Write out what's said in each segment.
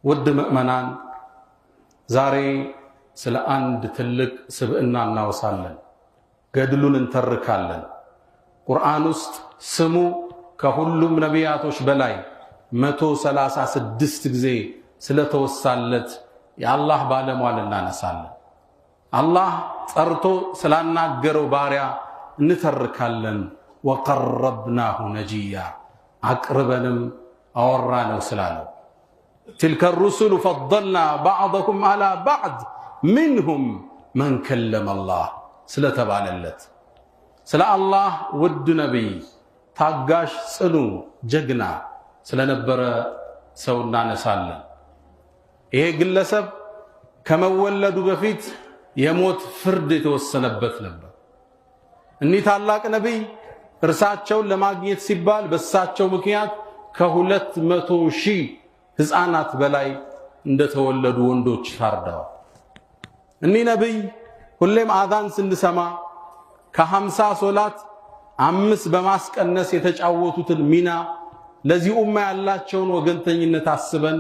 ውድ ምእመናን ዛሬ ስለ አንድ ትልቅ ስብዕና እናወሳለን፣ ገድሉን እንተርካለን። ቁርአን ውስጥ ስሙ ከሁሉም ነቢያቶች በላይ 136 ጊዜ ስለተወሳለት የአላህ ባለሟል እናነሳለን። አላህ ጠርቶ ስላናገረው ባሪያ እንተርካለን። ወቀረብናሁ ነጂያ አቅርበንም አወራነው ስላለው تلك الرسل فضلنا بعضكم على بعض منهم من كلم الله ስለተባለለት ስለ አላህ ውድ ነብይ ታጋሽ ጽኑ ጀግና ስለነበረ ሰው እናነሳለን። ይሄ ግለሰብ ከመወለዱ በፊት የሞት ፍርድ የተወሰነበት ነበር። እኒህ ታላቅ ነብይ እርሳቸውን ለማግኘት ሲባል በሳቸው ምክንያት ከ200,000 ሕፃናት በላይ እንደተወለዱ ወንዶች ታርደዋል። እኒህ ነብይ ሁሌም አዛን ስንሰማ ከ50 ሶላት 5 በማስቀነስ የተጫወቱትን ሚና ለዚህ ኡማ ያላቸውን ወገንተኝነት አስበን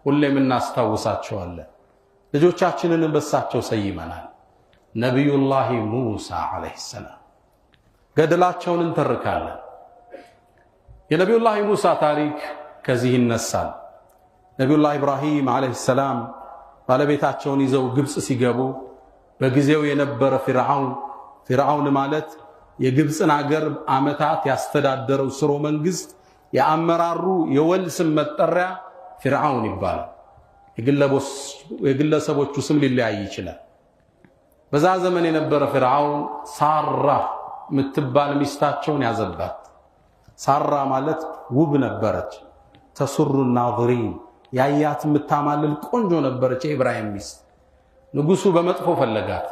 ሁሌም እናስታውሳቸዋለን። ልጆቻችንን በሳቸው ሰይመናል። ነብዩላህ ሙሳ አለይሂ ሰላም ገድላቸውን እንተርካለን። የነብዩላህ ሙሳ ታሪክ ከዚህ ይነሳል። ነብዩላህ ኢብራሂም አለይሂ ሰላም ባለቤታቸውን ይዘው ግብጽ ሲገቡ በጊዜው የነበረ ፊርዓውን ማለት የግብጽን አገር ዓመታት ያስተዳደረው ስሮ መንግስት የአመራሩ የወል ስም መጠሪያ ፊርዓውን ይባላል። የግለሰቦቹ ስም ሊለያይ ይችላል። በዛ ዘመን የነበረ ፊርዓውን ሳራ ምትባል ሚስታቸውን ያዘባት። ሳራ ማለት ውብ ነበረች። ተሱሩ ናዝሪን ያያት ምታማልል ቆንጆ ነበረች የኢብራሂም ሚስት። ንጉሱ በመጥፎ ፈለጋት፣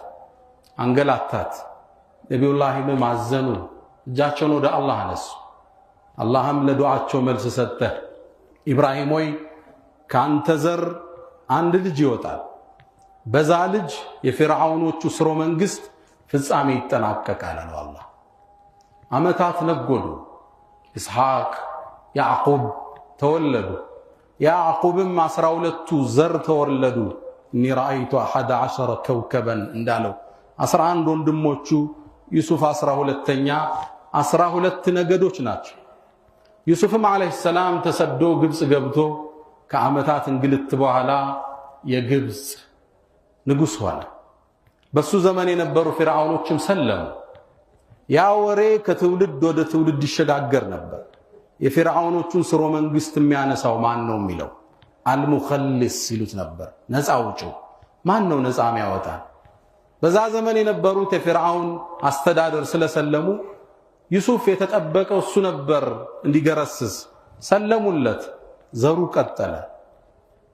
አንገላታት። ነብዩላህም ማዘኑ፣ እጃቸውን ወደ አላህ አነሱ። አላህም ለዱዓቸው መልስ ሰጠ። ኢብራሂም ሆይ ካንተ ዘር አንድ ልጅ ይወጣል፣ በዛ ልጅ የፊርዓውኖቹ ስሮ መንግስት ፍጻሜ ይጠናቀቃል አለው አላህ። ዓመታት ነጎዱ። ኢስሐቅ ያዕቁብ ተወለዱ። ያዕቁብም 12ቱ ዘር ተወለዱ። እኒ ረአይቱ 11 ከውከበን እንዳለው 11 ወንድሞቹ ዩሱፍ 12ኛ 12 ነገዶች ናቸው። ዩሱፍም አለይሂ ሰላም ተሰዶ ግብጽ ገብቶ ከዓመታት እንግልት በኋላ የግብጽ ንጉስ ሆነ። በሱ ዘመን የነበሩ ፊርዓውኖችም ሰለሙ። ያ ወሬ ከትውልድ ወደ ትውልድ ይሸጋገር ነበር። የፊርዓውኖቹን ስሮ መንግስት የሚያነሳው ማን ነው የሚለው አልሙኸልስ ይሉት ነበር። ነፃ አውጪው ማን ነው ነፃ የሚያወጣ? በዛ ዘመን የነበሩት የፊርዓውን አስተዳደር ስለሰለሙ ዩሱፍ የተጠበቀው እሱ ነበር እንዲገረስስ ሰለሙለት። ዘሩ ቀጠለ።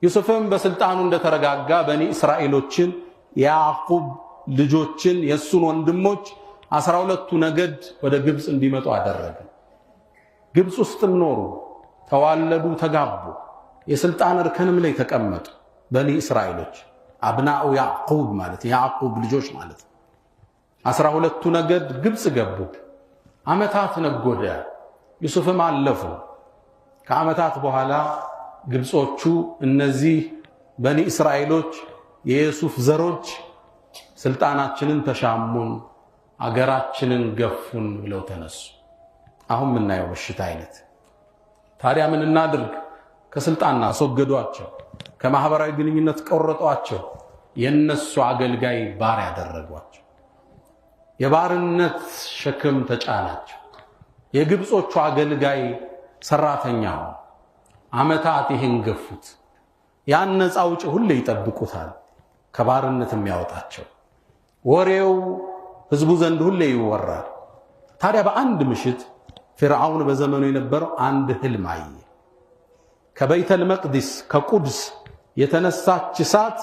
ዩሱፍም በስልጣኑ እንደተረጋጋ በኒ እስራኤሎችን ያዕቁብ ልጆችን የሱን ወንድሞች 12ቱ ነገድ ወደ ግብጽ እንዲመጡ አደረገ። ግብጽ ውስጥም ኖሩ፣ ተዋለዱ፣ ተጋቡ። የስልጣን እርከንም ላይ ተቀመጡ። በኒ እስራኤሎች አብናኡ ያዕቁብ ማለት ያዕቁብ ልጆች ማለት 12ቱ ነገድ ግብጽ ገቡ። ዓመታት ነጎደ። ዩሱፍም አለፉ። ከዓመታት በኋላ ግብጾቹ እነዚህ በኒ እስራኤሎች የዩሱፍ ዘሮች ስልጣናችንን ተሻሙን፣ አገራችንን ገፉን ብለው ተነሱ። አሁን ምናየው በሽታ አይነት። ታዲያ ምን እናድርግ? ከስልጣን አስወገዷቸው፣ ከማህበራዊ ግንኙነት ቆረጧቸው፣ የነሱ አገልጋይ ባሪያ ያደረጓቸው። የባርነት ሸክም ተጫናቸው። የግብጾቹ አገልጋይ ሰራተኛ ሆኑ። ዓመታት ይህን ገፉት። ያን ነፃ አውጪ ሁሌ ይጠብቁታል፣ ከባርነት የሚያወጣቸው። ወሬው ህዝቡ ዘንድ ሁሌ ይወራል። ታዲያ በአንድ ምሽት ፊርዓውን በዘመኑ የነበረው አንድ ህልም አየ። ከበይተል መቅዲስ ከቁድስ የተነሳች እሳት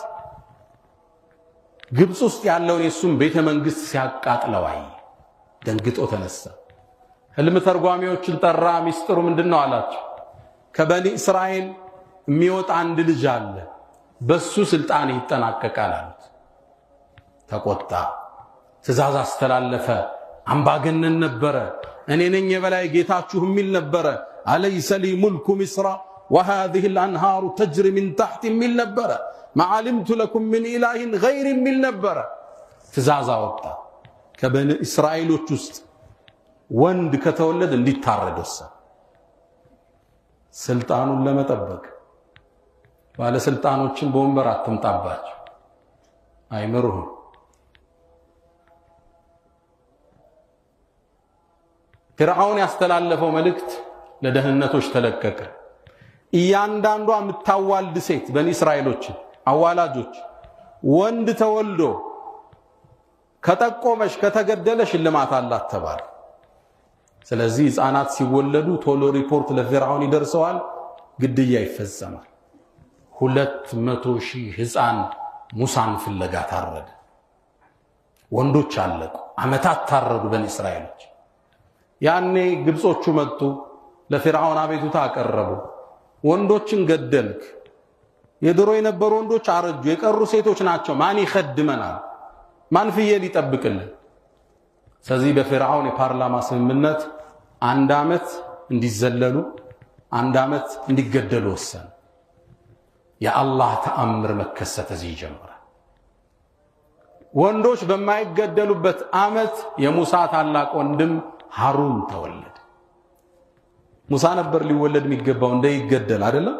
ግብጽ ውስጥ ያለውን የሱም ቤተ መንግስት ሲያቃጥለው አየ። ደንግጦ ተነሳ። ህልም ተርጓሚዎችን ጠራ። ሚስጥሩ ምንድነው አላቸው። ከበኒ እስራኤል የሚወጣ አንድ ልጅ አለ፣ በሱ ስልጣን ይጠናቀቃል አሉት። ተቆጣ። ትእዛዝ አስተላለፈ። አምባገነን ነበረ። እኔ ነኝ የበላይ ጌታችሁ የሚል ነበረ። አለይሰ ሊ ሙልኩ ሚስራ وهذه الأنهار تجري من تحت من نبرة ما علمت لكم من إله غير من نبرة تزازا وقتا كبني إسرائيل وتشست وند كتولد اللي تارد السا سلطان لما تبك وعلى سلطان وتشن بومبرات تمتاباج አይመሩህም ፍርዓውን ያስተላለፈው መልእክት ለደህንነቶች ተለቀቀ እያንዳንዷ የምታዋልድ ሴት በኒ እስራኤሎች አዋላጆች ወንድ ተወልዶ ከተቆመሽ ከተገደለሽ ሽልማት አላት ተባለ ስለዚህ ህፃናት ሲወለዱ ቶሎ ሪፖርት ለፍርዓውን ይደርሰዋል ግድያ ይፈጸማል 200,000 ህፃን ሙሳን ፍለጋ ታረደ ወንዶች አለቁ አመታት ታረዱ በኒ እስራኤሎች ያኔ ግብጾቹ መጡ ለፍርዓውን አቤቱታ አቀረቡ ወንዶችን ገደልክ የድሮ የነበሩ ወንዶች አረጁ የቀሩ ሴቶች ናቸው ማን ይخدመናል ማን ፍየል ይጠብቅልን ስለዚህ በፍርዓውን የፓርላማ ስምምነት አንድ አመት እንዲዘለሉ አንድ አመት እንዲገደሉ ወሰነ የአላህ ተአምር መከሰተ እዚህ ጀመረ ወንዶች በማይገደሉበት አመት የሙሳ ታላቅ ወንድም ሃሩን ተወለደ ሙሳ ነበር ሊወለድ የሚገባው እንደይገደል አይደለም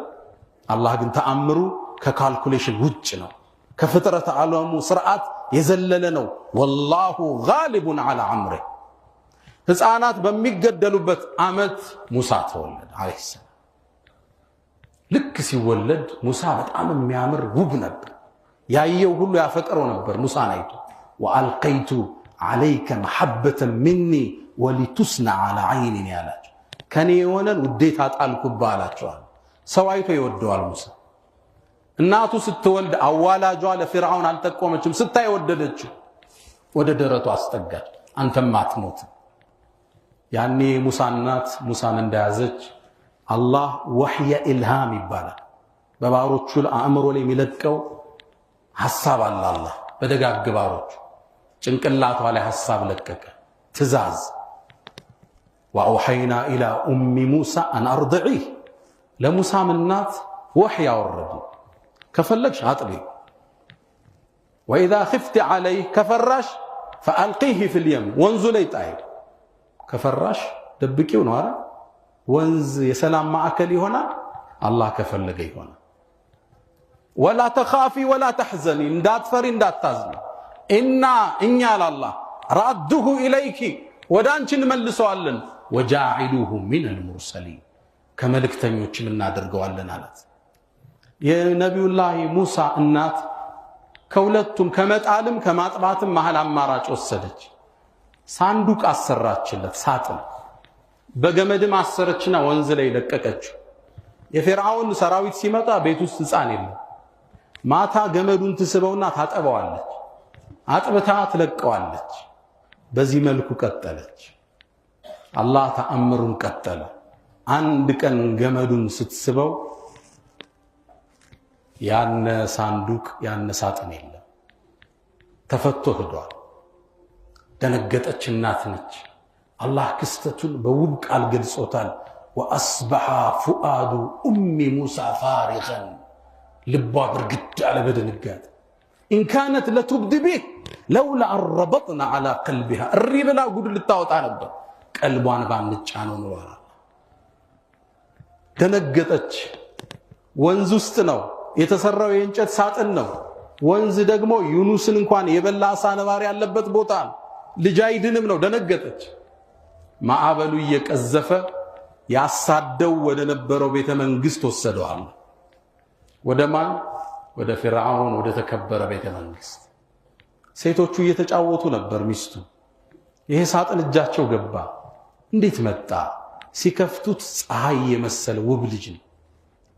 አላህ ግን ተአምሩ ከካልኩሌሽን ውጭ ነው ከፍጥረት ዓለሙ ስርዓት የዘለለ ነው والله غالب على امره ህፃናት በሚገደሉበት አመት ሙሳ ተወለደ አለይሂ ሰላም ልክ ሲወለድ ሙሳ በጣም የሚያምር ውብ ነበር ያየው ሁሉ ያፈቀረው ነበር ሙሳን አይቶ ወአልቀይቱ عليك محبه مني ولتصنع على عيني ያላቸው ከኔ የሆነን ውዴታ ጣልኩብህ አላቸው ሰው አይቶ ይወደዋል ሙሳ እናቱ ስትወልድ አዋላጇ ለፍርዓውን አልተቆመችም ስታይ ወደደችው ወደ ደረቱ አስጠጋች አንተም አትሞት ያኔ ሙሳ እናት ሙሳን እንደያዘች አላህ ወህየ ኢልሃም ይባላል በባሮቹ ለአእምሮ ላይ የሚለቀው ሐሳብ አላህ በደጋግ ባሮቹ ጭንቅላቷ ላይ ሐሳብ ለቀቀ ትእዛዝ وأوحينا إلى أم موسى أن أرضعيه لموسى من نات وحي أورد كفلكش عطلي وإذا خفت عليه كفراش فألقيه في اليم وانزلي طيب كفراش دبكيو نوارا وانز يسلام معك لي هنا الله كفلقي هنا ولا تخافي ولا تحزني اندات فري اندات تازني إنا لله رده إليك ودانشن ملسوالن وجاعلوه من المرسلين كملكتنيوچ ምናደርገዋለን አላት የነብዩላህ ሙሳ እናት ከሁለቱም ከመጣልም ከማጥባትም መሃል አማራጭ ወሰደች ሳንዱቅ አሰራችለት ሳጥን በገመድም አሰረችና ወንዝ ላይ ለቀቀችው የፍርዓውን ሰራዊት ሲመጣ ቤት ውስጥ ህፃን የለም ማታ ገመዱን ትስበውና ታጠባዋለች አጥብታ ትለቀዋለች በዚህ መልኩ ቀጠለች አላህ ተአምሩን ቀጠለ አንድ ቀን ገመዱን ስትስበው ያነ ሳንዱቅ ያነ ሳጥን የለም ተፈቶ ሄዷል ደነገጠች እናት ነች አላህ ክስተቱን በውብ ቃል ገልጾታል واصبح فؤاد ام موسى فارغا ልቧ ብርግድ አለ በድንጋጤ ان كانت لتبدي به لولا ان ربطنا على قلبها الربلا ጉድ ልታወጣ ነበር ቀልቧን ባንጫነው ነው ደነገጠች ወንዝ ውስጥ ነው የተሰራው የእንጨት ሳጥን ነው ወንዝ ደግሞ ዩኑስን እንኳን የበላ ሳነባሪ ያለበት ቦታ ልጅ አይድንም ነው ደነገጠች ማዕበሉ እየቀዘፈ ያሳደው ወደ ነበረው ቤተ መንግስት ወሰደዋል ወደማን ወደ ፍርዓውን ወደ ተከበረ ቤተ መንግስት ሴቶቹ እየተጫወቱ ነበር ሚስቱ ይሄ ሳጥን እጃቸው ገባ እንዴት መጣ ሲከፍቱት ፀሐይ የመሰለ ውብ ልጅ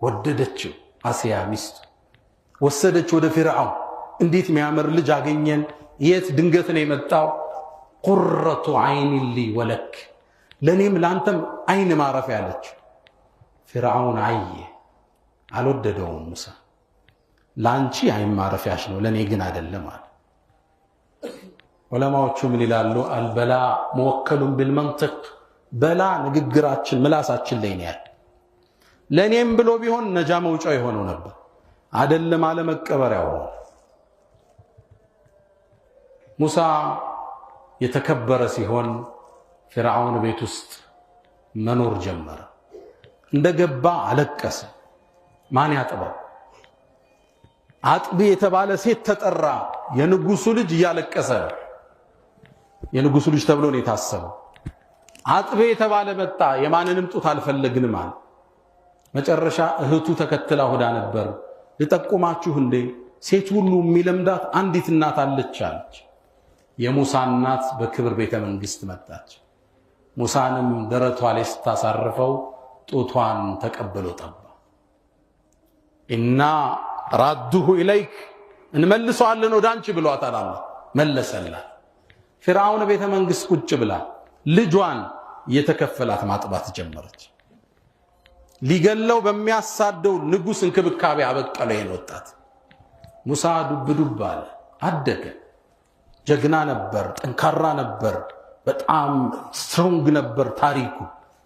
ወደደችው አሲያ ሚስቱ ወሰደች ወደ ፍርዓውን እንዴት የሚያምር ልጅ አገኘን የት ድንገት ነው የመጣው ቁረቱ አይን ሊ ወለክ ለኔም ላንተም አይን ማረፍ ያለች ፍርዓውን አየ አልወደደውም ሙሳ ላንቺ አይን ማረፊያሽ ነው ለኔ ግን አይደለም አለ ዑለማዎቹ ምን ይላሉ አልበላ ሙወከሉን بالمنطق በላ ንግግራችን ምላሳችን ላይ ነው ያለ ለኔም ብሎ ቢሆን ነጃ መውጫው የሆነው ነበር አይደለም አለ መቀበሪያው ሙሳ የተከበረ ሲሆን ፍርዓውን ቤት ውስጥ መኖር ጀመረ እንደገባ አለቀሰ ማን ያጥባው አጥቢ የተባለ ሴት ተጠራ የንጉሱ ልጅ ያለቀሰ የንጉሱ ልጅ ተብሎ ነው የታሰበው አጥቢ የተባለ መጣ የማንንም ጡት አልፈለግንም አለ መጨረሻ እህቱ ተከትላ ሆዳ ነበር ልጠቁማችሁ እንዴ ሴት ሁሉ የሚለምዳት አንዲት እናት አለች አለች የሙሳ እናት በክብር ቤተ መንግስት መጣች ሙሳንም ደረቷ ላይ ስታሳርፈው ጡቷን ተቀበሎ ጠባ እና ራዱሁ ኢለይክ እንመልሰዋለን ወዳንቺ ብሏታል አላህ መለሰላት ፍርዓውን ቤተ መንግስት ቁጭ ብላ ልጇን የተከፈላት ማጥባት ጀመረች ሊገለው በሚያሳደው ንጉስ እንክብካቤ አበቀለ የወጣት ሙሳ ዱብ አለ አደገ ጀግና ነበር ጠንካራ ነበር በጣም ስትሮንግ ነበር ታሪኩ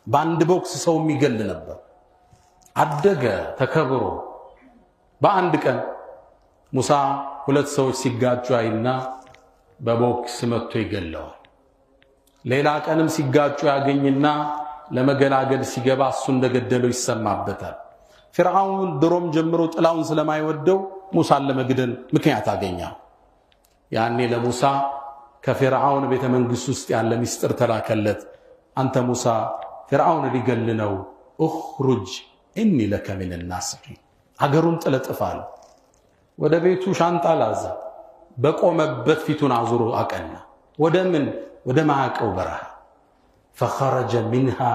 በአንድ ቦክስ ሰው የሚገል ነበር አደገ ተከብሮ በአንድ ቀን ሙሳ ሁለት ሰዎች ሲጋጩ አይና በቦክስ መጥቶ ይገለዋል ሌላ ቀንም ሲጋጩ ያገኝና ለመገላገል ሲገባ እሱ እንደገደለው ይሰማበታል ፍርዓውን ድሮም ጀምሮ ጥላውን ስለማይወደው ሙሳን ለመግደል ምክንያት አገኘው ያኔ ለሙሳ ከፍርዓውን ቤተ መንግስት ውስጥ ያለ ሚስጥር ተላከለት አንተ ሙሳ ፍርዓውን ሊገልነው اخرج اني لك من الناصحين አገሩን ጥለጥፋል ወደ ቤቱ ሻንጣ ላዘ በቆመበት ፊቱን አዙሮ አቀና ወደምን ወደ ማዕቀው በረሃ فخرج منها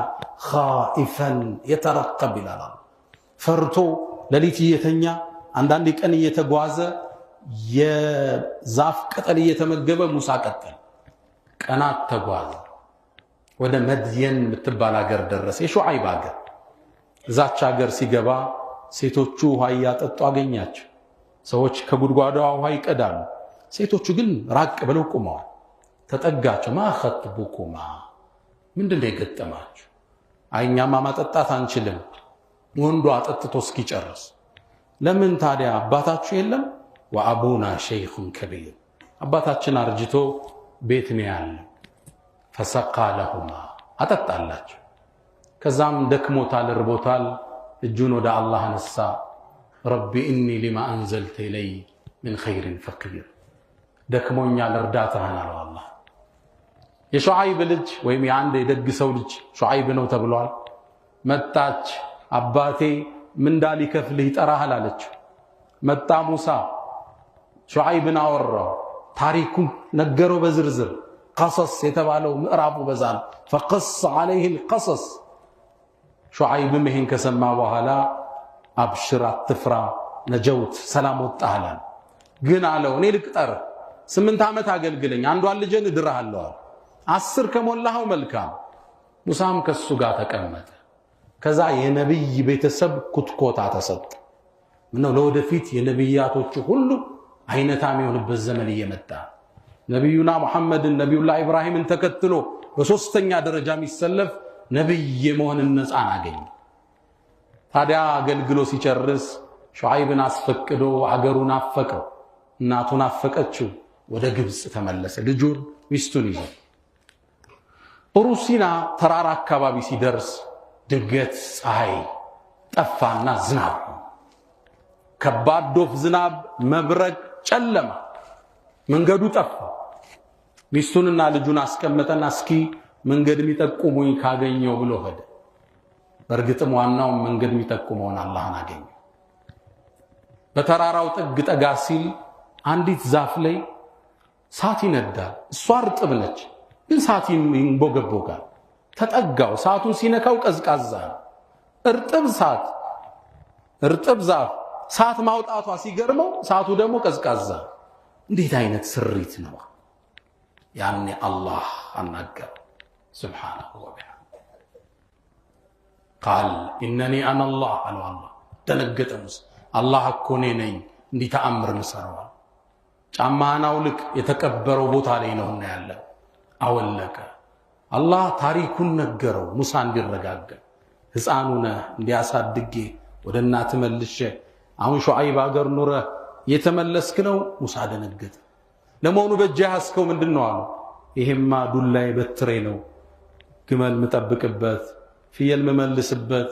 خائفا يترقب الى الله ፈርቶ ለሊት እየተኛ አንዳንድ ቀን እየተጓዘ የዛፍ ቅጠል እየተመገበ ሙሳ ቀጠለ ቀናት ተጓዘ ወደ መድየን ምትባል ሀገር ደረሰ የሹዓይብ ሀገር እዛች ሀገር ሲገባ ሴቶቹ ውሃ ያጠጡ አገኛቸው ሰዎች ከጉድጓዳው ውሃ ይቀዳሉ ሴቶቹ ግን ራቅ ብለው ቆመዋል ተጠጋቸው ማኸጥቡኩማ ምንድነው የገጠማችሁ አይኛማ ማጠጣት አንችልም ወንዱ አጠጥቶ እስኪጨርስ ለምን ታዲያ አባታችሁ የለም ወአቡና ሸይኹን ከቢር አባታችን አርጅቶ ቤት ነው ያለው ፈሰቃ ለሁማ አጠጣላቸው ከዛም ደክሞታል ርቦታል እጁን ወደ አላህ ነሳ ረቢ ኢኒ ሊማ አንዘልተ ኢለይ ምን ኸይርን ፈቂር ደክሞኛል እርዳታህን አለው አላህ የሹዓይብ ልጅ ወይም የአንድ የደግ ሰው ልጅ ሹዓይብ ነው ተብሏል መጣች አባቴ ምን ዳሊ ከፍልህ ይጠራሃል አለች መጣ ሙሳ ሹዓይብን አወራው ታሪኩን ነገረው በዝርዝር قصص የተባለው ምዕራቡ በዛል فقص عليه القصص ሹዓይብ ይህን ከሰማ በኋላ አብሽር አትፍራ ነጀውት ሰላም ወጣህላል ግን አለው እኔ ልቅጠር 8 ዓመት አገልግለኝ አንዷን ልጅን እድራለሁ 10 ከሞላው መልካም ሙሳም ከሱ ጋር ተቀመጠ ከዛ የነብይ ቤተሰብ ኩትኮታ ተሰጠ ምነው ለወደፊት የነብያቶቹ ሁሉ አይነታም የሆነበት ዘመን እየመጣ ነብዩና መሐመድን ነብዩላህ ኢብራሂምን ተከትሎ በሶስተኛ ደረጃ የሚሰለፍ ነብይ የመሆንን ነፃን አገኘ ታዲያ አገልግሎ ሲጨርስ ሹዓይብን አስፈቅዶ አገሩን አፈቀው እናቱን አፈቀችው ወደ ግብጽ ተመለሰ ልጁን ሚስቱን ይዞ ሩሲና ተራራ አካባቢ ሲደርስ ድንገት ፀሐይ ጠፋና ዝናብ ከባድ ዶፍ ዝናብ መብረቅ ጨለማ መንገዱ ጠፋ ሚስቱንና ልጁን አስቀመጠና እስኪ መንገድ የሚጠቁሙኝ ካገኘው ብሎ ሄደ በርግጥም ዋናው መንገድ የሚጠቁመውን አላህን አገኘ በተራራው ጥግ ጠጋ ሲል አንዲት ዛፍ ላይ ሳት ይነዳል እሷ እርጥብ ነች ግን ሳት ይንቦገቦጋል ተጠጋው ሳቱን ሲነካው ቀዝቃዛ እርጥብ ዛፍ ሳት ማውጣቷ ሲገርመው ሳቱ ደግሞ ቀዝቃዛ እንዴት አይነት ስሪት ነው ያኔ አላህ አናገር سبحانه وبحمده قال انني انا الله الله ተነገጠሙስ አላህ እኮ ነኝ እንዲህ ተአምር ንሰራው ጫማናው ልክ የተቀበረው ቦታ ላይ ነው ያለው አወለቀ አላህ ታሪኩን ነገረው ሙሳ እንዲረጋጋ ሕፃኑ ነህ እንዲያሳድጌ ወደ እናት መልሼ አሁን ሹዓይብ አገር ኑረ የተመለስክ ነው። ሙሳ ደነገጠ። ለመሆኑ በእጅ ያስከው ምንድነው አሉ። ይሄማ ዱላዬ በትሬ ነው፣ ግመል ምጠብቅበት፣ ፍየል ምመልስበት፣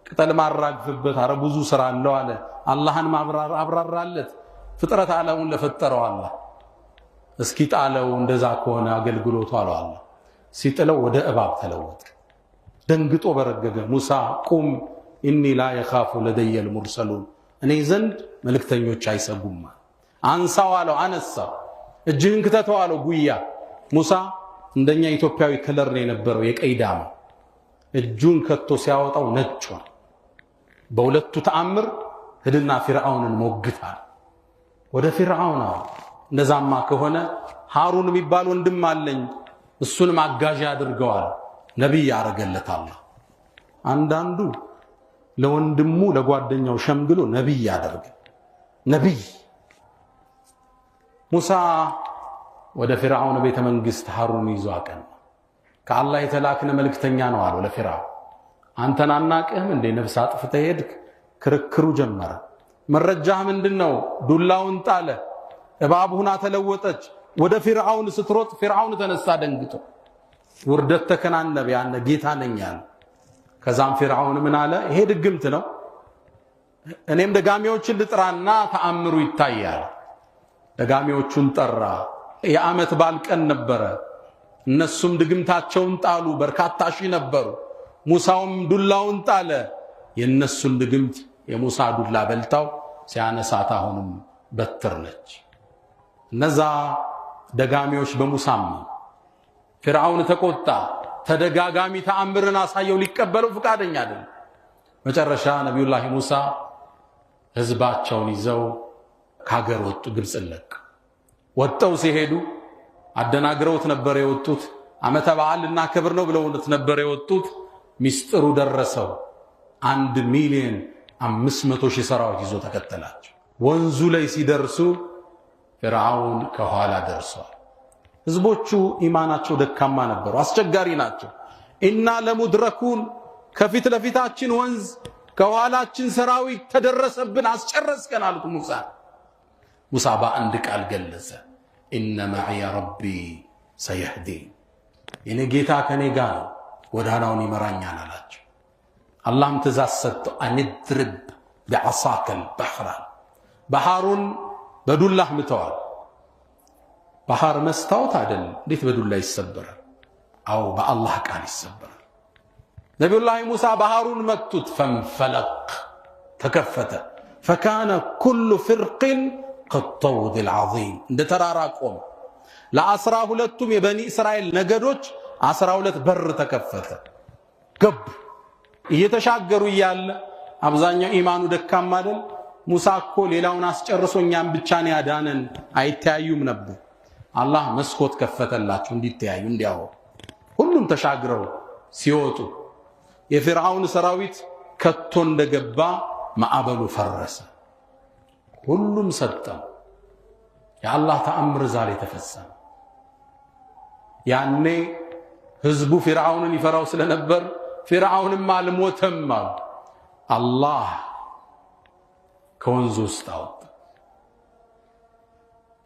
ቅጠል ማራግፍበት፣ አረ ብዙ ስራ አለው አለ። አላህን አብራራለት። ፍጥረት ዓለሙን ለፈጠረው አላህ እስኪ ጣለው፣ እንደዛ ከሆነ አገልግሎቱ አለው አላህ። ሲጥለው ወደ እባብ ተለወጠ። ደንግጦ በረገገ። ሙሳ ቁም ኢኒ ላ የኻፉ ለደየል ሙርሰሉን፣ እኔ ዘንድ መልእክተኞች አይሰጉም። አንሳው አለው። አነሳው። እጅህን ክተተው አለው ጉያ። ሙሳ እንደኛ ኢትዮጵያዊ ከለር ነው የነበረው፣ የቀይ ዳማ። እጁን ከቶ ሲያወጣው ነጭ ሆነ። በሁለቱ ተአምር ሂድና ፊርዓውንን ሞግታል። ወደ ፊርዓውን እንደዛማ ከሆነ ሃሩን የሚባል ወንድም አለኝ እሱንም አጋዥ አድርገዋል። ነብይ ያረገለት አላህ። አንዳንዱ ለወንድሙ ለጓደኛው ሸምግሎ ነብይ ያደርግ። ነብይ ሙሳ ወደ ፊርዓውን ቤተ መንግስት ሃሩን ይዞ አቀና። ከአላህ የተላክነ መልእክተኛ ነው አለው ለፊርዓውን። አንተን አናቅህም እንደ ነፍስ አጥፍተህ ሄድክ? ክርክሩ ጀመረ። መረጃህ ምንድነው? ዱላውን ጣለ። እባብ ሁና ተለወጠች። ወደ ፊርዓውን ስትሮጥ ፊርዓውን ተነሳ ደንግጦ። ውርደት ተከናነበ። ያነ ጌታ ነኝ ያለ። ከዛም ፊርዓውን ምን አለ? ይሄ ድግምት ነው፣ እኔም ደጋሚዎችን ልጥራና ተአምሩ ይታያል። ደጋሚዎቹን ጠራ። የዓመት በዓል ቀን ነበረ። እነሱም ድግምታቸውን ጣሉ። በርካታ ሺህ ነበሩ። ሙሳውም ዱላውን ጣለ። የነሱን ድግምት የሙሳ ዱላ በልታው ሲያነሳት አሁንም በትር ነች። እነዛ ደጋሚዎች በሙሳም ፊርዓውን ተቆጣ። ተደጋጋሚ ተአምርን አሳየው። ሊቀበለው ፍቃደኛ አይደለም። መጨረሻ ነቢዩላህ ሙሳ ህዝባቸውን ይዘው ከሀገር ወጡ። ግብፅን ለቅ ወጣው ሲሄዱ አደናግረውት ነበር የወጡት። ዓመተ በዓል እናከብር ነው ብለውት ነበር የወጡት። ሚስጥሩ ደረሰው። 1,500,000 ሰራዊት ይዞ ተከተላቸው። ወንዙ ላይ ሲደርሱ ፊርዓውን ከኋላ ደርሷል። ህዝቦቹ ኢማናቸው ደካማ ነበሩ፣ አስቸጋሪ ናቸው። ኢና ለሙድረኩን፣ ከፊት ለፊታችን ወንዝ ከኋላችን ሰራዊት ተደረሰብን፣ አስጨረስከን አሉት ሙሳ። ሙሳ በአንድ ቃል ገለጸ፣ ኢነ መዕየ ረቢ ሰየህዲን፣ የኔ ጌታ ከኔ ጋር ነው፣ ጎዳናውን ይመራኛል አላቸው። አላህም ትእዛዝ ሰጠው፣ አንድርብ ቢዐሳከል በሕራ፣ ባህሩን በዱላህ ምተዋል። ባህር መስታወት አይደለም፣ እንዴት በዱላ ይሰበራል? አው በአላህ ቃል ይሰበራል። ነቢዩላህ ሙሳ ባህሩን መቱት። ፈንፈለቅ፣ ተከፈተ። ፈካነ ኩሉ ፍርቅን ከጠውድ ልዓዚም፣ እንደ ተራራ ቆመ። ለ12ቱም የበኒ እስራኤል ነገዶች 12 በር ተከፈተ። ገቡ። እየተሻገሩ እያለ አብዛኛው ኢማኑ ደካማ አይደል? ሙሳ እኮ ሌላውን አስጨርሶ እኛም ብቻ ነው ያዳነን፣ አይተያዩም ነበር። አላህ መስኮት ከፈተላቸው እንዲተያዩ እንዲያወሩ። ሁሉም ተሻግረው ሲወጡ የፊርዓውን ሰራዊት ከቶ እንደገባ ማዕበሉ ፈረሰ። ሁሉም ሰጠም። የአላህ ተአምር ዛሬ ተፈጸመ። ያኔ ህዝቡ ፊርዓውንን ይፈራው ስለነበር ፊርዓውንም አልሞተም አሉ። አላህ ከወንዙ ውስጥ አወጣ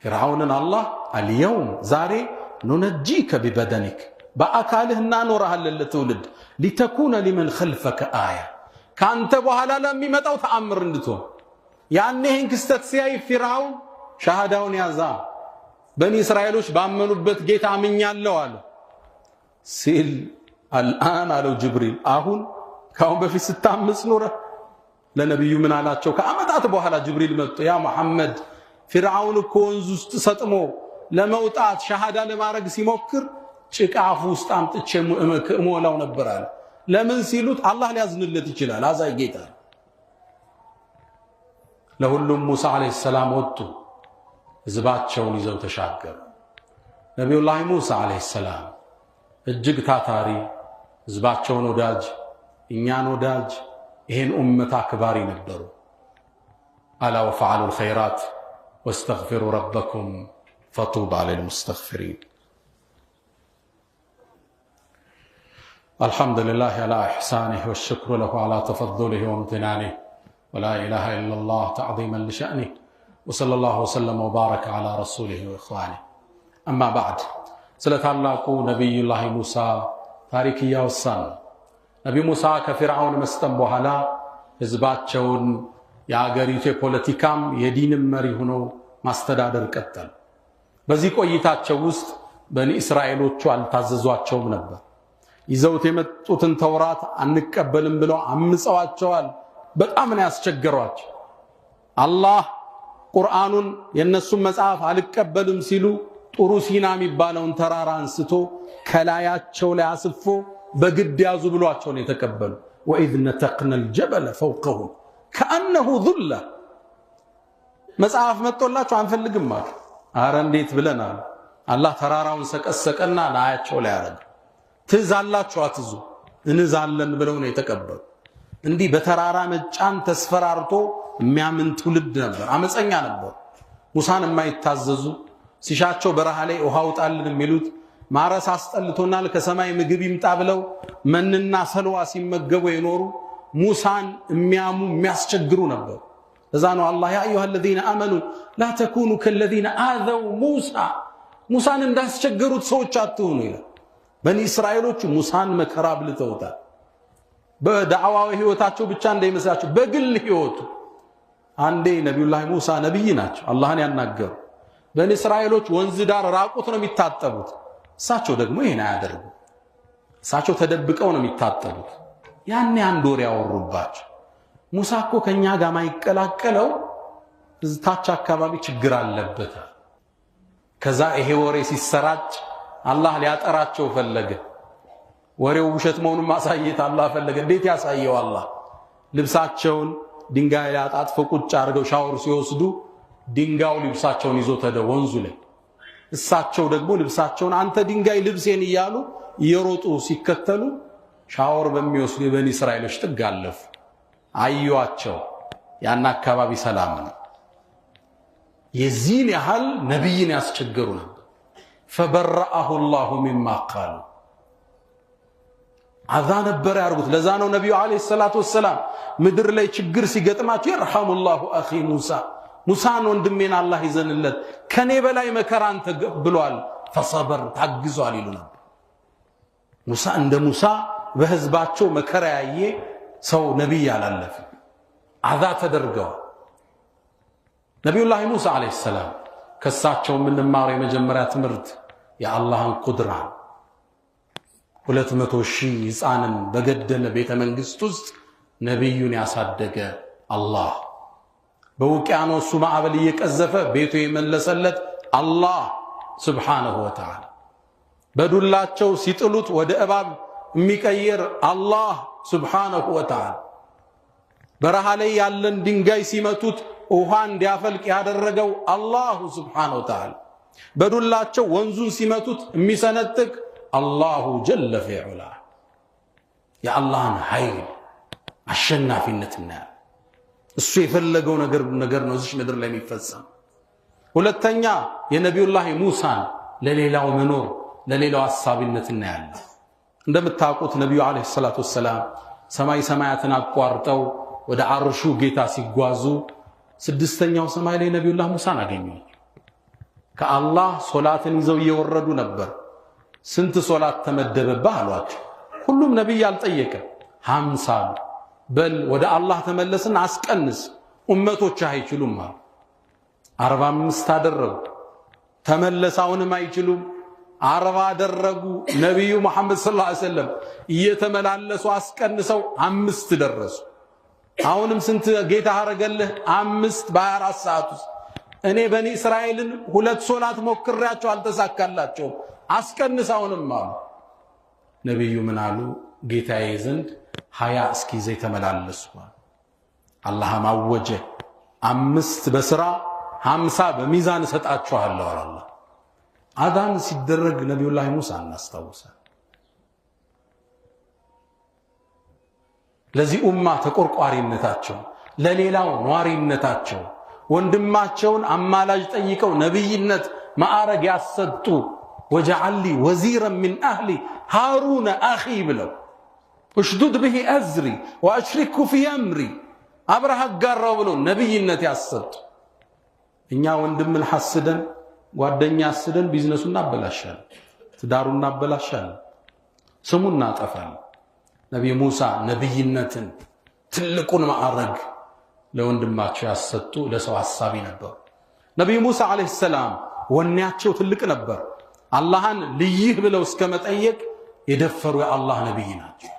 ፊርዓውንን። አላህ አልየውም ዛሬ ኑነጂከ ቢበደኒክ፣ በአካልህ እናኖርሃለን ለትውልድ፣ ሊተኩነ ሊመን ኸልፈከ አያ፣ ከአንተ በኋላ ለሚመጣው ተአምር እንድትሆን። ያኔ ይህን ክስተት ሲያይ ፊርዓውን ሻሃዳውን ያዛ። በኒ እስራኤሎች ባመኑበት ጌታ አምኛለሁ አለ ሲል አልአን አለው ጅብሪል፣ አሁን ካሁን በፊት ስታምጽ ኖረ። ለነብዩ ምን አላቸው? ከዓመታት በኋላ ጅብሪል መጥቶ ያ መሐመድ ፊርዓውን እኮ ወንዝ ውስጥ ሰጥሞ ለመውጣት ሻሃዳ ለማድረግ ሲሞክር ጭቃፉ ውስጥ አምጥቼ እሞላው ነበር አለ። ለምን ሲሉት አላህ ሊያዝንለት ይችላል፣ አዛይ ጌታ። ለሁሉም ሙሳ አለይሂ ሰላም ወጡ፣ ህዝባቸውን ይዘው ተሻገሩ። ነቢዩላህ ሙሳ አለይሂ ሰላም እጅግ ታታሪ፣ ህዝባቸውን ወዳጅ፣ እኛን ወዳጅ፣ ይሄን ኡመት አክባሪ ነበሩ። አላ ወፈዓሉ الخيرات واستغفروا ربكم فطوبى للمستغفرين። الحمد لله على إحسانه والشكر له على تفضله وامتنانه ولا إله إلا الله تعظيما لشأنه وصلى الله وسلم وبارك على رسوله وإخوانه أما بعد سلطالله نبي الله موسى تاريكيا والسن نبي موسى كفرعون مستنبوهلا ህዝባቸውን የአገሪቱ ፖለቲካም የዲንም መሪ ሆነው ማስተዳደር ቀጠሉ። በዚህ ቆይታቸው ውስጥ በኒ እስራኤሎቹ አልታዘዟቸውም ነበር። ይዘውት የመጡትን ተውራት አንቀበልም ብለው አምፀዋቸዋል። በጣም ነው ያስቸገሯቸው። አላህ ቁርአኑን የነሱን መጽሐፍ አልቀበልም ሲሉ ጡሩ ሲና የሚባለውን ተራራ አንስቶ ከላያቸው ላይ አስፎ በግድ ያዙ ብሏቸው ነው የተቀበሉ። وإذ نتقنا الجبل فوقهم كأنه ظلة መጽሐፍ መጥቶላቸው አንፈልግም አሉ። አረ እንዴት ብለናል። አላህ ተራራውን ሰቀሰቀና ላያቸው ላይ አረገ። ትዛላችሁ አትዙ እንዛለን ብለው ነው የተቀበሉ። እንዲህ በተራራ መጫን ተስፈራርቶ የሚያምን ትውልድ ነበር። አመፀኛ ነበር። ሙሳን የማይታዘዙ ሲሻቸው በረሃ ላይ ውሃ ውጣልን የሚሉት ማረስ አስጠልቶናል ከሰማይ ምግብ ይምጣ ብለው መንና ሰልዋ ሲመገቡ የኖሩ ሙሳን የሚያሙ የሚያስቸግሩ ነበር። ለዛ ነው አላህ ያ አዩሃ الذين آمنوا لا تكونوا كالذين آذوا موسى ሙሳን እንዳስቸገሩት ሰዎች አትሁኑ ይላል። በኒ እስራኤሎች ሙሳን መከራ ብልተውታል። በዳዕዋው ህይወታቸው ብቻ እንዳይመስላችሁ በግል ህይወቱ አንዴ ነብዩላህ ሙሳ ነብይ ናቸው አላህን ያናገሩ። በኒ እስራኤሎች ወንዝ ዳር ራቁት ነው የሚታጠቡት። እሳቸው ደግሞ ይሄን አያደርጉ። እሳቸው ተደብቀው ነው የሚታጠቡት። ያኔ አንድ ወር ያወሩባቸው ሙሳ እኮ ከኛ ጋር ማይቀላቀለው እዝታች አካባቢ ችግር አለበት። ከዛ ይሄ ወሬ ሲሰራጭ አላህ ሊያጠራቸው ፈለገ። ወሬው ውሸት መሆኑን ማሳየት አላህ ፈለገ። እንዴት ያሳየው አላህ? ልብሳቸውን ድንጋይ ላይ አጣጥፈው ቁጭ አድርገው ሻወር ሲወስዱ ድንጋዩ ልብሳቸውን ይዞ ተደ ወንዙ ላይ እሳቸው ደግሞ ልብሳቸውን አንተ ድንጋይ ልብሴን እያሉ እየሮጡ ሲከተሉ ሻወር በሚወስዱ የበኒ እስራኤሎች ጥግ አለፉ። አዩዋቸው። ያን አካባቢ ሰላም ነው። የዚህን ያህል ነብይን ያስቸገሩ ነበር። فبرأه الله مما قالوا አዛ ነበር ያርጉት። ለዛ ነው ነብዩ አለይሂ ሰላቱ ወሰለም ምድር ላይ ችግር ሲገጥማቸው ይርሐሙላሁ አኺ ሙሳ ሙሳን ወንድሜን አላህ ይዘንለት ከኔ በላይ መከራን ተቀብሏል فصبر ታግዟል ይሉ ነበር። ሙሳ እንደ ሙሳ በህዝባቸው መከራ ያየ ሰው ነብይ ያላለፈ አዛ ተደርገው ነብዩላህ ሙሳ አለይሂ ሰላም ከሳቸው ምንማረው የመጀመሪያ ትምህርት የአላህን ቁድራ 200,000 ህፃንን በገደለ ቤተ መንግስት ውስጥ ነብዩን ያሳደገ አላህ በውቅያኖሱ ማዕበል እየቀዘፈ ቤቱ የመለሰለት አላህ Subhanahu wa ta'ala በዱላቸው ሲጥሉት ወደ እባብ የሚቀየር አላህ Subhanahu wa ta'ala በረሃ ላይ ያለን ድንጋይ ሲመቱት ውሃ እንዲያፈልቅ ያደረገው አላህ Subhanahu wa ta'ala በዱላቸው ወንዙን ሲመቱት የሚሰነጥቅ አላሁ ጀለ ፊዑላ የአላህን ኃይል አሸናፊነትና እሱ የፈለገው ነገር ነው እዚህ ምድር ላይ የሚፈጸም። ሁለተኛ የነብዩላህ ሙሳን ለሌላው መኖር ለሌላው አሳቢነትና ያለ እንደምታውቁት ነብዩ አለይሂ ሰላቱ ወሰለም ሰማያትን አቋርጠው ወደ አርሹ ጌታ ሲጓዙ ስድስተኛው ሰማይ ላይ ነብዩላህ ሙሳን አገኙ። ከአላህ ሶላትን ይዘው እየወረዱ ነበር። ስንት ሶላት ተመደበብህ አሏቸው። ሁሉም ነብይ አልጠየቀ 50 በል ወደ አላህ ተመለስና አስቀንስ ኡመቶች አይችሉም አሉ። 45 አደረጉ። ተመለሳውንም አይችሉም 40 አደረጉ። ነብዩ መሐመድ ሰለላሁ ዐለይሂ ወሰለም እየተመላለሱ አስቀንሰው 5 ደረሱ። አሁንም ስንት ጌታ አረገልህ 5 በ24 ሰዓት ውስጥ እኔ በኒ እስራኤልን 2 ሶላት ሞክሬያቸው አልተሳካላቸው አስቀንሳውንም አሉ። ነብዩ ምን አሉ? ጌታዬ ዘንድ 20 እስኪ ተመላለሱ። አላህ ማወጀ 5 በስራ 50 በሚዛን ሰጣችኋለሁ አለ አላህ። አዳን ሲደረግ ነብዩላህ ሙሳ እናስታውሳለን። ለዚህ ኡማ ተቆርቋሪነታቸው ለሌላው ኗሪነታቸው ወንድማቸውን አማላጅ ጠይቀው ነብይነት ማዕረግ ያሰጡ وجعل لي وزيرا من أهلي هارون أخي ብለው اشدد به أزري وأشركه في أمري أبرح قارو بلو نبيነት ያሰጡ እኛ ወንድም الحسدن ጓደኛ አስደን ቢዝነሱን እናበላሻለን ትዳሩን እናበላሻለን ስሙን እናጠፋለን ነብይ ሙሳ ነብይነትን ትልቁን ማዕረግ ለወንድማቸው ያሰጡ ለሰው ሐሳቢ ነበሩ ነብይ ሙሳ አለይሂ ሰላም ወኔያቸው ትልቅ ነበር አላህን ልይህ ብለው እስከመጠየቅ የደፈሩ የአላህ ነብይ ናቸው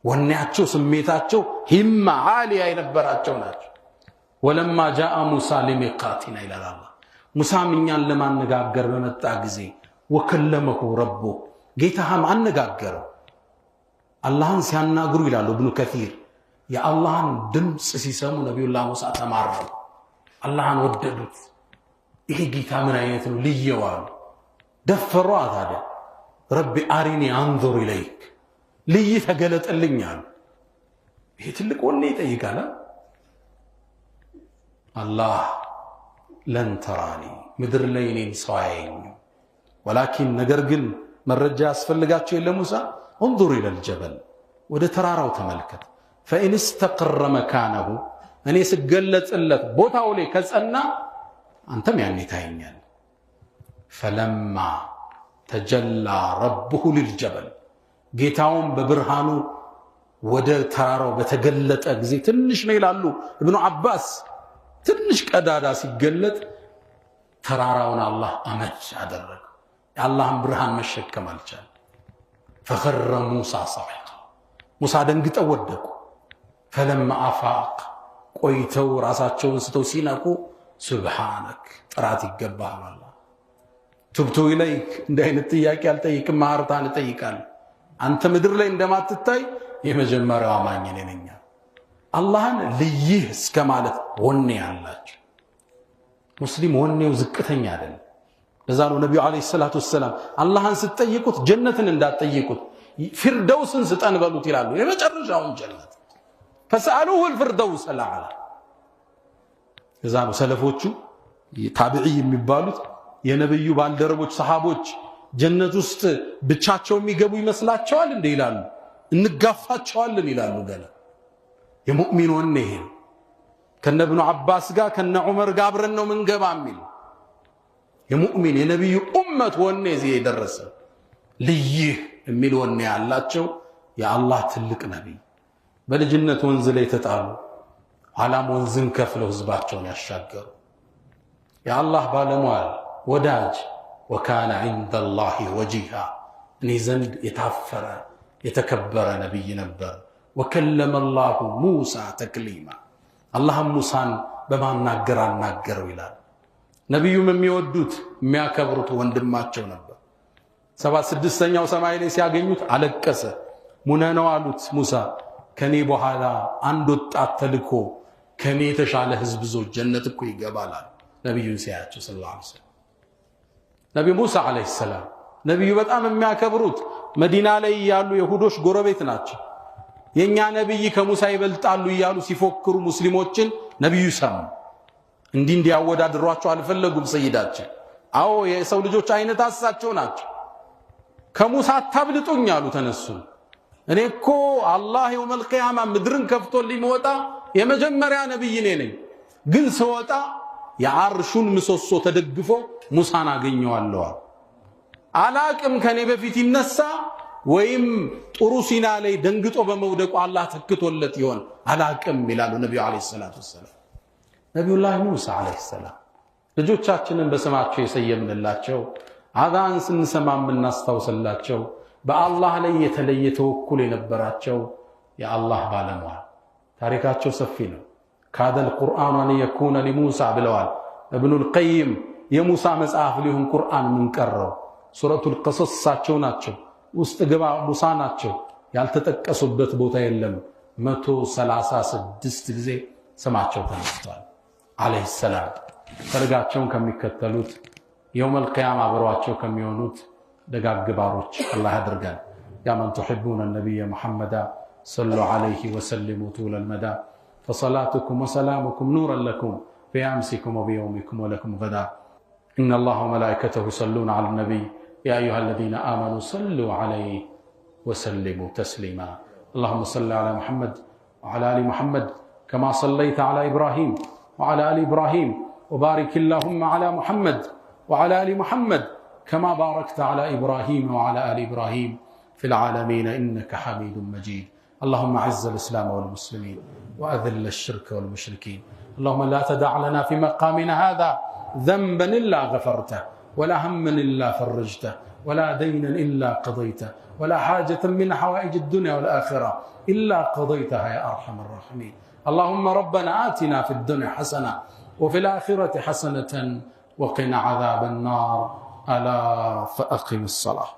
ወኔያቸው ስሜታቸው ሂማ ዓሊያ የነበራቸው ናቸው ወለማ ጃአ ሙሳ ለሚቃቲና ኢላ አላህ ሙሳ ምኛን ለማነጋገር በመጣ ጊዜ ወከለመሁ ረቡ ጌታህም አነጋገረው አላህን ሲያናግሩ ይላሉ ኢብኑ ከሲር የአላህን ድምጽ ሲሰሙ ነብዩላህ ሙሳ ተማረሩ አላህን ወደዱት ይሄ ጌታ ምን አይነት ነው ልየዋሉ ደፈሩ ታዲያ ረቢ አሪኒ አንዙር ኢለይክ ልይ ተገለጠልኛል ይሄ ትልቅ ወኔ ይጠይቃል አላህ ለን ተራኒ ምድር ላይ እኔን ሰው አያየኝም ወላኪን ነገር ግን መረጃ ያስፈልጋቸው የለሙሳ انظر الى الجبل ወደ ተራራው ተመልከት فإن استقر مكانه እኔ ስገለጽለት ቦታው ላይ ከጸና አንተም ያኔ ታየኛል فلما تجلى ربه للجبل ጌታውን በብርሃኑ ወደ ተራራው በተገለጠ ጊዜ ትንሽ ነው ይላሉ ኢብኑ አባስ ትንሽ ቀዳዳ ሲገለጥ ተራራውን አላህ አመድ አደረገ የአላህን ብርሃን መሸከም አልቻለም فخر موسى صعقا موسى ደንግጠው ወደቁ فلما افاق ቆይተው ራሳቸውን ስተው ሲነቁ سبحانك ጥራት ይገባሃል አላህ تبت اليك እንደ አይነት ጥያቄ አልጠይቅም ማርታን እጠይቃለሁ አንተ ምድር ላይ እንደማትታይ የመጀመሪያው አማኝ ነኝ አላህን ልይህ እስከማለት ወኔ ያላችሁ ሙስሊም ወኔው ዝቅተኛ አይደለም ለዛ ነው ነብዩ አለይሂ ሰላቱ ወሰለም አላህን ስትጠይቁት ጀነትን እንዳትጠይቁት ፊርደውስን ስጠን በሉት ይላሉ የመጨረሻውን ጀነት فسالوه الفردوس الاعلى ለዛ ነው ሰለፎቹ ታቢዒ የሚባሉት የነብዩ ባልደረቦች ሰሃቦች ጀነት ውስጥ ብቻቸው የሚገቡ ይመስላቸዋል እንደ ይላሉ እንጋፋቸዋለን ይላሉ ገና የሙእሚን ወኔ ይሄ ከነ ኢብኑ አባስ ጋር ከነ ዑመር ጋር አብረን ነው መንገባ የሚል የሙእሚን የነብዩ ኡመት ወኔ እዚህ የደረሰ ልይህ የሚል ወኔ ያላቸው የአላህ ትልቅ ነብይ በልጅነት ወንዝ ላይ ተጣሉ ኋላም ወንዝን ከፍለው ህዝባቸውን ያሻገሩ የአላህ ባለሟል ወዳጅ وكان عند الله وجيها نزند يتعفر يتكبر نبي نبر وكلم الله موسى تكليما الله موسى بما ناقر ويلال نبي من يودوت የሚያከብሩት ወንድማቸው ነበር 76ኛው ሰማይ ላይ ሲያገኙት አለቀሰ ሙነነው አሉት ሙሳ ከኔ በኋላ አንድ ወጣት ተልኮ ከኔ የተሻለ ህዝብ ዞ ጀነት እኮ ይገባል ነብዩን ሲያያቸው ሰለላሁ ዐለይሂ ወሰለም ነብዩ ሙሳ አለይሂ ሰላም ነብዩ በጣም የሚያከብሩት መዲና ላይ ያሉ ይሁዶች ጎረቤት ናቸው የኛ ነብይ ከሙሳ ይበልጣሉ ይያሉ ሲፎክሩ ሙስሊሞችን ነብዩ ሰሙ እንዲያወዳድሯቸው አልፈለጉም ሰይዳችን አዎ የሰው ልጆች አይነት አሳቸው ናቸው ከሙሳ ታብልጡኝ አሉ ተነሱ እኔኮ አላህ የውመል ቂያማ ምድርን ከፍቶልኝ ወጣ የመጀመሪያ ነብይ ነኝ ግን ሰወጣ የአርሹን ምሰሶ ተደግፎ ሙሳን አገኘዋለሁ አላቅም ከኔ በፊት ይነሳ ወይም ጥሩ ሲና ላይ ደንግጦ በመውደቁ አላህ ተክቶለት ይሆን አላቅም ይላሉ ነብዩ አለይሂ ሰላቱ ወሰለም ነብዩላህ ሙሳ አለይሂ ሰላም ልጆቻችንን በስማቸው የሰየምንላቸው አዛን ስንሰማም እናስታውስላቸው በአላህ ላይ የተለየ ተወኩል የነበራቸው የአላህ ባለሟል ታሪካቸው ሰፊ ነው ካደ القرآن ان يكون لموسى ብለዋል ابن القيم የሙሳ መጽሐፍ ሊሆን ቁርአን ምን ቀረው ሱረቱል ቀሰስ ሳቸው ናቸው ውስጥ ገባ ሙሳ ናቸው ያልተጠቀሱበት ቦታ የለም 136 ጊዜ ስማቸው ተነስቷል አለይሂ ሰላም ፈርጋቸውን ከሚከተሉት የውመል ቂያማ አብሯቸው ከሚሆኑት ደጋግ ባሮች አላህ ያድርገን ያ ማን تحبون النبي محمد صلوا عليه وسلموا طول المدى فصلاتكم وسلامكم نورا لكم في امسكم وبيومكم ولكم غدا ان الله وملائكته يصلون على النبي يا ايها الذين امنوا صلوا عليه وسلموا تسليما اللهم صل على محمد وعلى آل محمد كما صليت على إبراهيم وعلى آل إبراهيم، وبارك اللهم على محمد وعلى آل محمد كما باركت على إبراهيم وعلى آل إبراهيم في العالمين إنك حميد مجيد. اللهم أعز الإسلام والمسلمين وأذل الشرك والمشركين. اللهم لا تدع لنا في مقامنا هذا ذنبا إلا غفرته، ولا هما إلا فرجته، ولا دينا إلا قضيته، ولا حاجة من حوائج الدنيا والآخرة إلا قضيتها يا أرحم الراحمين. اللهم ربنا آتنا في الدنيا حسنة وفي الآخرة حسنة وقنا عذاب النار. ألا فأقم الصلاة.